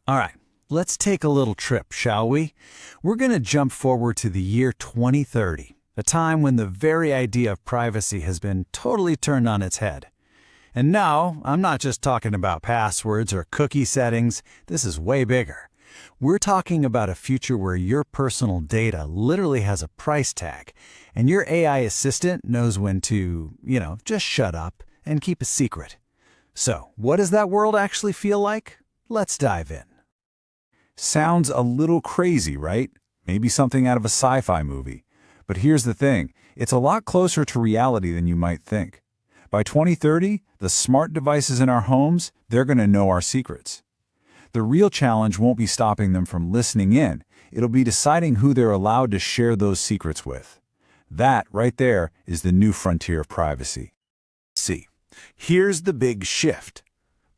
All right, let's take a little trip, shall we? We're going to jump forward to the year 2030, a time when the very idea of privacy has been totally turned on its head. And no, I'm not just talking about passwords or cookie settings. This is way bigger. We're talking about a future where your personal data literally has a price tag, and your AI assistant knows when to, just shut up and keep a secret. So, what does that world actually feel like? Let's dive in. Sounds a little crazy, right? Maybe something out of a sci-fi movie. But here's the thing, it's a lot closer to reality than you might think. By 2030, the smart devices in our homes, they're going to know our secrets. The real challenge won't be stopping them from listening in. It'll be deciding who they're allowed to share those secrets with. That, right there, is the new frontier of privacy. See, here's the big shift.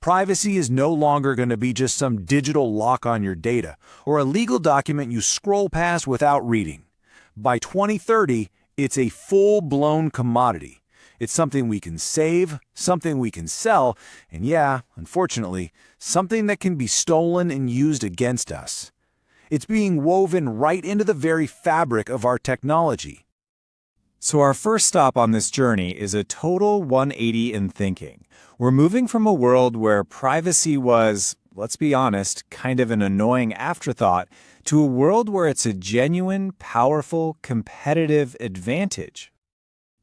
Privacy is no longer going to be just some digital lock on your data or a legal document you scroll past without reading. By 2030, it's a full-blown commodity. It's something we can save, something we can sell, and yeah, unfortunately, something that can be stolen and used against us. It's being woven right into the very fabric of our technology. So our first stop on this journey is a total 180 in thinking. We're moving from a world where privacy was, let's be honest, kind of an annoying afterthought, to a world where it's a genuine, powerful, competitive advantage.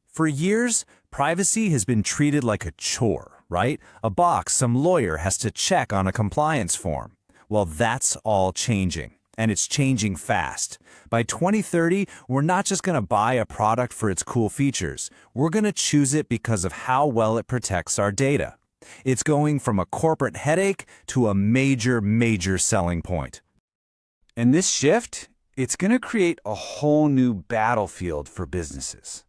For years, privacy has been treated like a chore, right? A box some lawyer has to check on a compliance form. Well, that's all changing, and it's changing fast. By 2030, we're not just going to buy a product for its cool features. We're going to choose it because of how well it protects our data. It's going from a corporate headache to a major selling point. And this shift, it's going to create a whole new battlefield for businesses.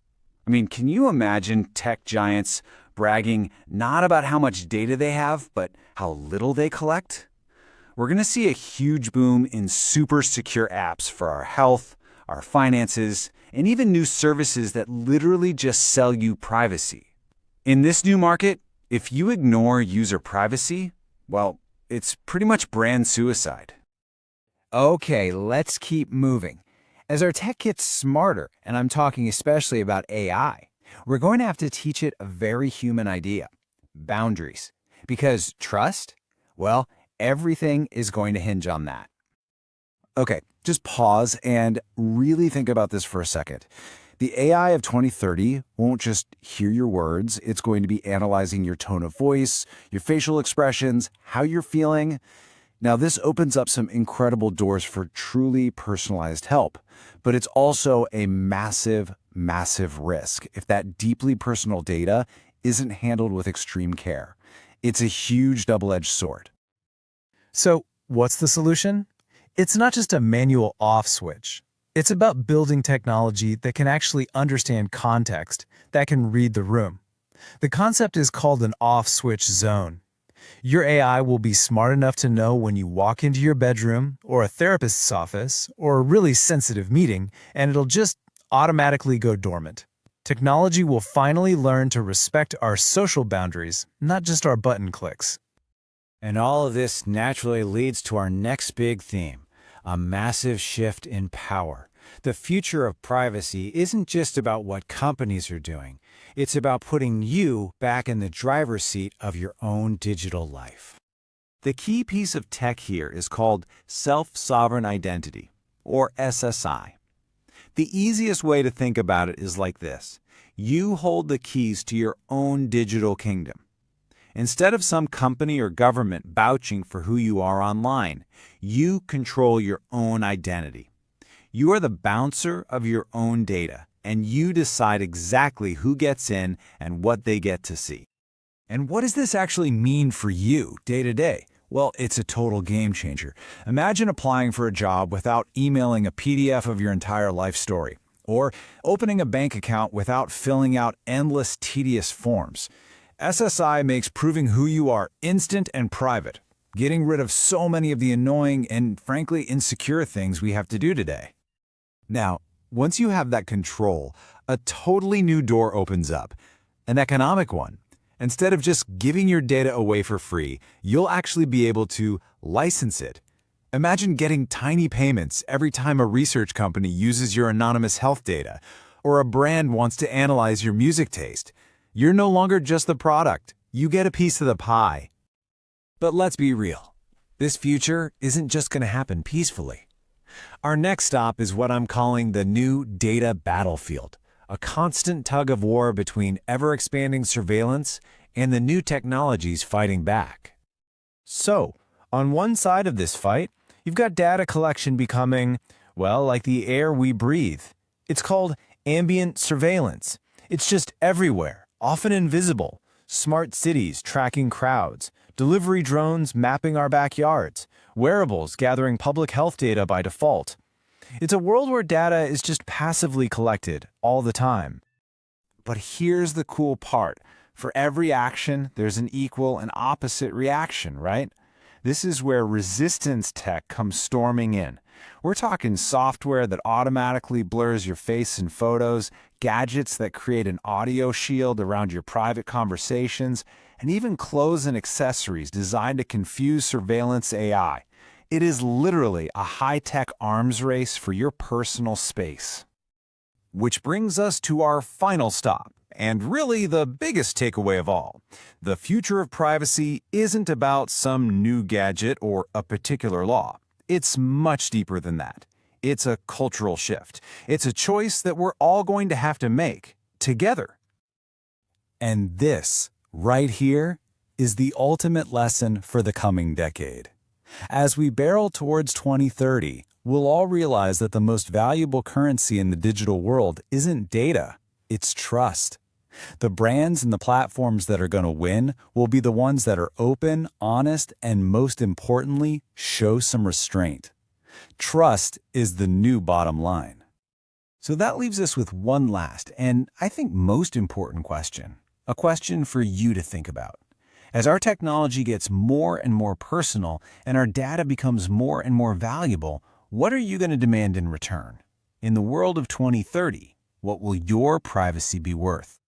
I mean, can you imagine tech giants bragging not about how much data they have, but how little they collect? We're going to see a huge boom in super secure apps for our health, our finances, and even new services that literally just sell you privacy. In this new market, if you ignore user privacy, well, it's pretty much brand suicide. Okay, let's keep moving. As our tech gets smarter, and I'm talking especially about AI, we're going to have to teach it a very human idea: boundaries. Because trust? Well, everything is going to hinge on that. Okay, just pause and really think about this for a second. The AI of 2030 won't just hear your words, it's going to be analyzing your tone of voice, your facial expressions, how you're feeling. Now, this opens up some incredible doors for truly personalized help, but it's also a massive risk if that deeply personal data isn't handled with extreme care. It's a huge double-edged sword. So, what's the solution? It's not just a manual off switch. It's about building technology that can actually understand context, that can read the room. The concept is called an off-switch zone. Your AI will be smart enough to know when you walk into your bedroom, or a therapist's office, or a really sensitive meeting, and it'll just automatically go dormant. Technology will finally learn to respect our social boundaries, not just our button clicks. And all of this naturally leads to our next big theme, a massive shift in power. The future of privacy isn't just about what companies are doing. It's about putting you back in the driver's seat of your own digital life. The key piece of tech here is called self-sovereign identity, or SSI. The easiest way to think about it is like this. You hold the keys to your own digital kingdom. Instead of some company or government vouching for who you are online, you control your own identity. You are the bouncer of your own data, and you decide exactly who gets in and what they get to see. And what does this actually mean for you day to day? Well, it's a total game changer. Imagine applying for a job without emailing a PDF of your entire life story, or opening a bank account without filling out endless, tedious forms. SSI makes proving who you are instant and private, getting rid of so many of the annoying and, frankly, insecure things we have to do today. Now, once you have that control, a totally new door opens up, an economic one. Instead of just giving your data away for free, you'll actually be able to license it, Imagine getting tiny payments every time a research company uses your anonymous health data, or a brand wants to analyze your music taste. You're no longer just the product. You get a piece of the pie. But let's be real. This future isn't just going to happen peacefully. Our next stop is what I'm calling the new data battlefield, a constant tug of war between ever-expanding surveillance and the new technologies fighting back. So, on one side of this fight, you've got data collection becoming, well, like the air we breathe. It's called ambient surveillance. It's just everywhere, often invisible. Smart cities tracking crowds, delivery drones mapping our backyards, wearables gathering public health data by default. It's a world where data is just passively collected all the time. But here's the cool part. For every action, there's an equal and opposite reaction, right? This is where resistance tech comes storming in. We're talking software that automatically blurs your face in photos, gadgets that create an audio shield around your private conversations, and even clothes and accessories designed to confuse surveillance AI. It is literally a high-tech arms race for your personal space. Which brings us to our final stop, and really the biggest takeaway of all. The future of privacy isn't about some new gadget or a particular law. It's much deeper than that. It's a cultural shift. It's a choice that we're all going to have to make, together. And this, right here, is the ultimate lesson for the coming decade. As we barrel towards 2030, we'll all realize that the most valuable currency in the digital world isn't data, it's trust. The brands and the platforms that are going to win will be the ones that are open, honest, and most importantly, show some restraint. Trust is the new bottom line. So that leaves us with one last, and I think most important question. A question for you to think about. As our technology gets more and more personal and our data becomes more and more valuable, what are you going to demand in return? In the world of 2030, what will your privacy be worth?